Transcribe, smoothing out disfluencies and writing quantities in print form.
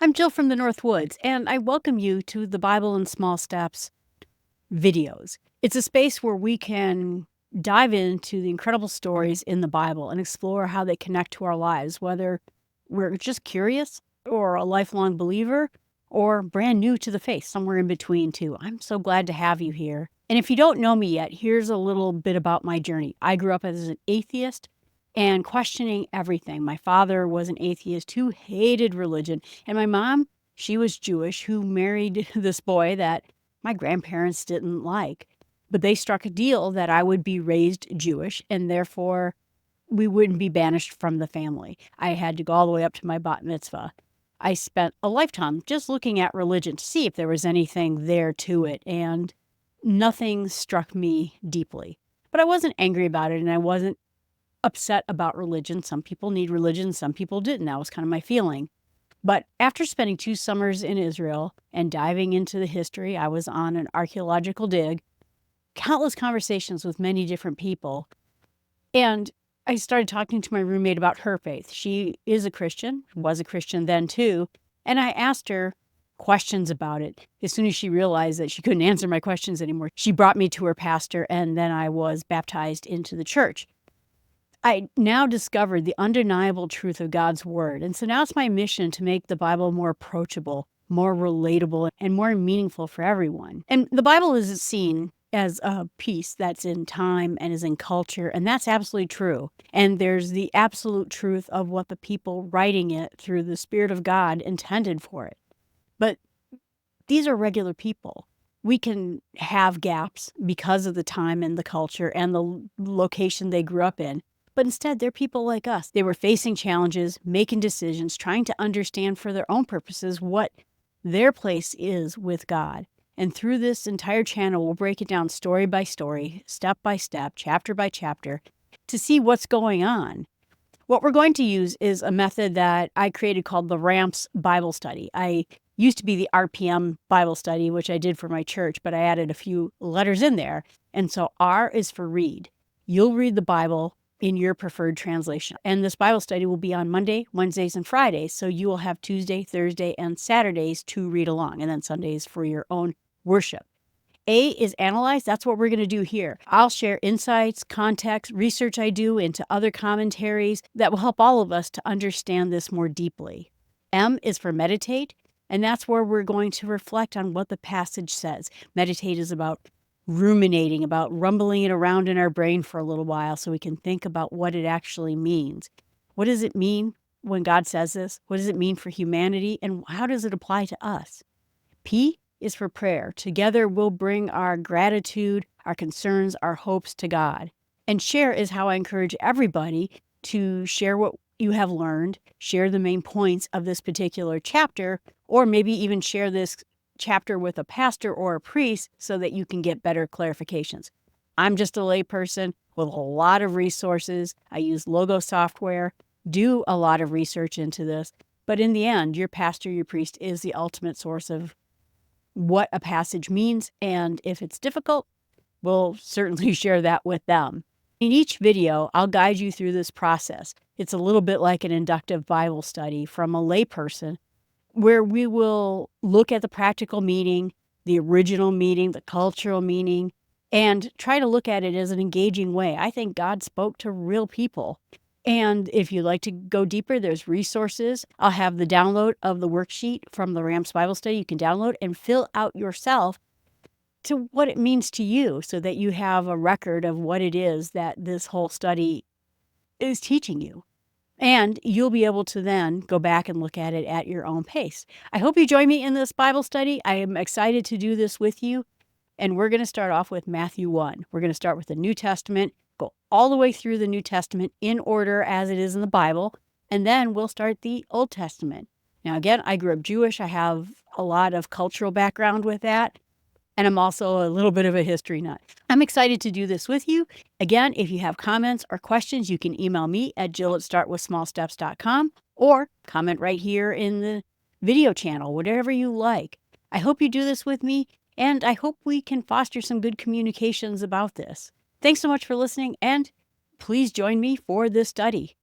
I'm Jill from the Northwoods, and I welcome you to the Bible in Small Steps videos. It's a space where we can dive into the incredible stories in the Bible and explore how they connect to our lives, whether we're just curious or a lifelong believer or brand new to the faith, somewhere in between, too. I'm so glad to have you here. And if you don't know me yet, here's a little bit about my journey. I grew up as an atheist and questioning everything. My father was an atheist who hated religion, and my mom, she was Jewish, who married this boy that my grandparents didn't like. But they struck a deal that I would be raised Jewish, and therefore we wouldn't be banished from the family. I had to go all the way up to my bat mitzvah. I spent a lifetime just looking at religion to see if there was anything there to it, and nothing struck me deeply. But I wasn't angry about it, and I wasn't upset about religion. Some people need religion, some people didn't. That was kind of my feeling. But after spending 2 summers in Israel and diving into the history, I was on an archaeological dig, countless conversations with many different people. And I started talking to my roommate about her faith. She is a Christian, was a Christian then too. And I asked her questions about it. As soon as she realized that she couldn't answer my questions anymore, she brought me to her pastor, and then I was baptized into the church. I now discovered the undeniable truth of God's word. And so now it's my mission to make the Bible more approachable, more relatable, and more meaningful for everyone. And the Bible is seen as a piece that's in time and is in culture, and that's absolutely true. And there's the absolute truth of what the people writing it through the Spirit of God intended for it. But these are regular people. We can have gaps because of the time and the culture and the location they grew up in. But instead, they're people like us. They were facing challenges, making decisions, trying to understand for their own purposes what their place is with God. And through this entire channel, we'll break it down story by story, step by step, chapter by chapter, to see what's going on. What we're going to use is a method that I created called the R.A.M.P.S Bible study. I used to be the R.P.M Bible study, which I did for my church, but I added a few letters in there. And so R is for read. You'll read the Bible in your preferred translation. And this Bible study will be on Monday, Wednesdays, and Fridays. So you will have Tuesday, Thursday, and Saturdays to read along, and then Sundays for your own worship. A is analyze. That's what we're going to do here. I'll share insights, context, research I do into other commentaries that will help all of us to understand this more deeply. M is for meditate, and that's where we're going to reflect on what the passage says. Meditate is about ruminating, about rumbling it around in our brain for a little while so we can think about what it actually means. What does it mean when God says this? What does it mean for humanity? And how does it apply to us? P is for prayer. Together we'll bring our gratitude, our concerns, our hopes to God. And share is how I encourage everybody to share what you have learned, share the main points of this particular chapter, or maybe even share this chapter with a pastor or a priest so that you can get better clarifications. I'm just a layperson with a lot of resources. I use logo software, do a lot of research into this. But in the end, your pastor, your priest is the ultimate source of what a passage means. And if it's difficult, we'll certainly share that with them. In each video, I'll guide you through this process. It's a little bit like an inductive Bible study from a layperson, where we will look at the practical meaning, the original meaning, the cultural meaning, and try to look at it as an engaging way. I think God spoke to real people. And if you'd like to go deeper, there's resources. I'll have the download of the worksheet from the R.A.M.P.S Bible study you can download and fill out yourself to what it means to you so that you have a record of what it is that this whole study is teaching you. And you'll be able to then go back and look at it at your own pace. I hope you join me in this Bible study. I am excited to do this with you. And we're going to start off with Matthew 1. We're going to start with the New Testament, go all the way through the New Testament in order as it is in the Bible, and then we'll start the Old Testament. Now, again, I grew up Jewish. I have a lot of cultural background with that. And I'm also a little bit of a history nut. I'm excited to do this with you. Again, if you have comments or questions, you can email me at jill@startwithsmallsteps.com or comment right here in the video channel, whatever you like. I hope you do this with me, and I hope we can foster some good communications about this. Thanks so much for listening, and please join me for this study.